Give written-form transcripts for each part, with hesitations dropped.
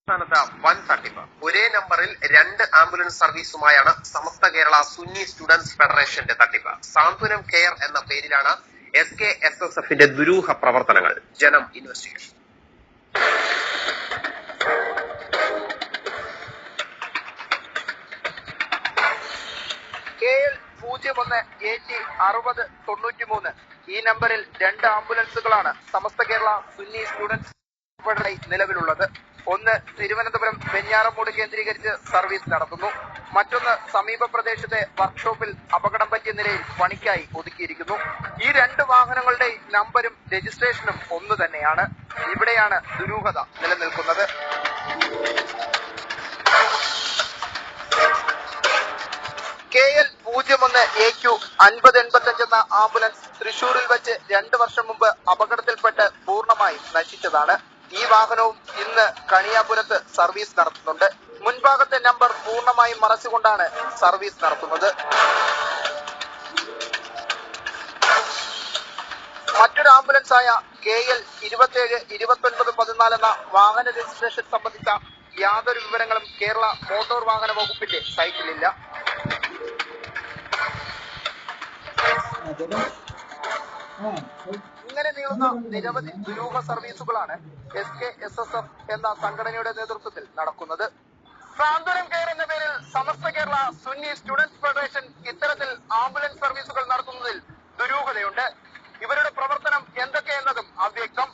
സംസ്ഥാനത്ത് വൻ തട്ടിപ്പ്. ഒരേ നമ്പറിൽ 2 ആംബുലൻസ് സർവീസുമായാണ് സമസ്ത കേരള സുന്നി സ്റ്റുഡൻസ് ഫെഡറേഷന്റെ തട്ടിപ്പ്. സാന്ത്വനം കെയർ എന്ന പേരിലാണ് SKSSFന്റെ ദുരൂഹ പ്രവർത്തനങ്ങൾ. ജനം ഇൻവെസ്റ്റിഗേഷൻ. KL 01AT6093 ഈ നമ്പറിൽ 2 ആംബുലൻസുകളാണ് സമസ്ത കേരള സുന്നി സ്റ്റുഡൻസ് ഫെഡറേഷൻ നിലവിലുള്ളത്. ഒന്ന് തിരുവനന്തപുരം വെഞ്ഞാറമൂട് കേന്ദ്രീകരിച്ച് സർവീസ് നടത്തുന്നു. മറ്റൊന്ന് സമീപ പ്രദേശത്തെ വർക്ക്ഷോപ്പിൽ അപകടം പറ്റിയ നിലയിൽ പണിക്കായി ഒതുക്കിയിരിക്കുന്നു. ഈ 2 വാഹനങ്ങളുടെ നമ്പരും രജിസ്ട്രേഷനും ഒന്ന് തന്നെയാണ്. ഇവിടെയാണ് ദുരൂഹത നിലനിൽക്കുന്നത്. KL 01AQ5085 എന്ന ആംബുലൻസ് തൃശൂരിൽ വെച്ച് 2 വർഷം മുമ്പ് അപകടത്തിൽപ്പെട്ട് പൂർണ്ണമായും നശിച്ചതാണ്. ഈ വാഹനവും ഇന്ന് കണിയാപുരത്ത് സർവീസ് നടത്തുന്നുണ്ട്. മുൻഭാഗത്തെ നമ്പർ പൂർണ്ണമായും മറച്ചുകൊണ്ടാണ് സർവീസ് നടത്തുന്നത്. മറ്റൊരു ആംബുലൻസായ KL 272914 എന്ന വാഹന രജിസ്ട്രേഷൻ സംബന്ധിച്ച യാതൊരു വിവരങ്ങളും കേരള മോട്ടോർ വാഹന വകുപ്പിന്റെ സൈറ്റിലില്ല. ഇങ്ങനെ നീളുന്ന നിരവധി ദുരൂഹ സർവീസുകളാണ് SKSSF എന്ന സംഘടനയുടെ നേതൃത്വത്തിൽ നടക്കുന്നത്. സാന്ത്വനം കെയർ എന്ന പേരിൽ സമസ്ത കേരള സുന്നി സ്റ്റുഡൻസ് ഫെഡറേഷൻ ഇത്തരത്തിൽ ആംബുലൻസ് സർവീസുകൾ നടത്തുന്നതിൽ ദുരൂഹതയുണ്ട്. ഇവരുടെ പ്രവർത്തനം എന്തൊക്കെയെന്നതും അവ്യക്തം.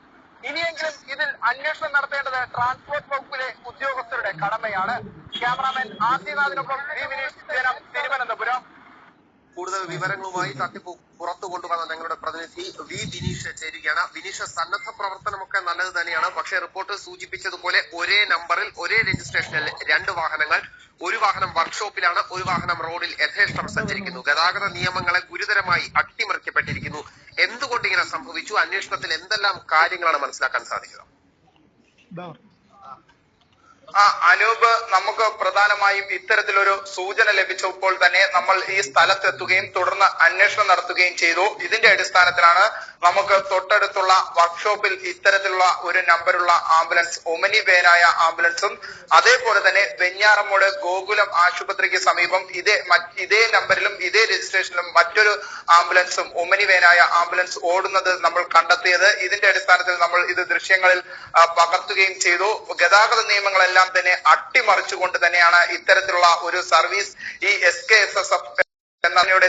ഇനിയെങ്കിലും ഇതിൽ അന്വേഷണം നടത്തേണ്ടത് ട്രാൻസ്പോർട്ട് വകുപ്പിലെ ഉദ്യോഗസ്ഥരുടെ കടമയാണ്. ക്യാമറാമാൻ ആദിനാഥിനൊപ്പം വിനീഷ്, ജനം, തിരുവനന്തപുരം. കൂടുതൽ വിവരങ്ങളുമായി തട്ടിപ്പ് പുറത്തു കൊണ്ടുവന്ന ഞങ്ങളുടെ പ്രതിനിധി വിനീഷ് ചേരുകയാണ്. വിനീഷ്, സന്നദ്ധ പ്രവർത്തനമൊക്കെ നല്ലത് തന്നെയാണ്. പക്ഷേ റിപ്പോർട്ട് സൂചിപ്പിച്ചതുപോലെ ഒരേ നമ്പറിൽ ഒരേ രജിസ്ട്രേഷനിൽ 2 വാഹനങ്ങൾ, ഒരു വാഹനം വർക്ക്ഷോപ്പിലാണ്, ഒരു വാഹനം റോഡിൽ യഥേഷ്ടം സഞ്ചരിക്കുന്നു. ഗതാഗത നിയമങ്ങളെ ഗുരുതരമായി അട്ടിമറിക്കപ്പെട്ടിരിക്കുന്നു. എന്തുകൊണ്ട് ഇങ്ങനെ സംഭവിച്ചു? അന്വേഷണത്തിൽ എന്തെല്ലാം കാര്യങ്ങളാണ് മനസ്സിലാക്കാൻ സാധിക്കുക? അനൂപ്, നമുക്ക് പ്രധാനമായും ഇത്തരത്തിലൊരു സൂചന ലഭിച്ചപ്പോൾ തന്നെ നമ്മൾ ഈ സ്ഥലത്തെത്തുകയും തുടർന്ന് അന്വേഷണം നടത്തുകയും ചെയ്തു. ഇതിന്റെ അടിസ്ഥാനത്തിലാണ് നമുക്ക് തൊട്ടടുത്തുള്ള വർക്ക്ഷോപ്പിൽ ഇത്തരത്തിലുള്ള ഒരു നമ്പറുള്ള ആംബുലൻസ്, ഒമനി വേനായ ആംബുലൻസും അതേപോലെ തന്നെ വെഞ്ഞാറമൂട് ഗോകുലം ആശുപത്രിക്ക് സമീപം ഇതേ നമ്പറിലും ഇതേ രജിസ്ട്രേഷനിലും മറ്റൊരു ആംബുലൻസും, ഒമനി വേനായ ആംബുലൻസ് ഓടുന്നത് നമ്മൾ കണ്ടെത്തിയത്. ഇതിന്റെ അടിസ്ഥാനത്തിൽ നമ്മൾ ഇത് ദൃശ്യങ്ങളിൽ പകർത്തുകയും ചെയ്തു. ഗതാഗത നിയമങ്ങളെല്ലാം തന്നെ അട്ടിമറിച്ചുകൊണ്ട് തന്നെയാണ് ഇത്തരത്തിലുള്ള ഒരു സർവീസ് ഈ SKSSF എന്നതിലൂടെ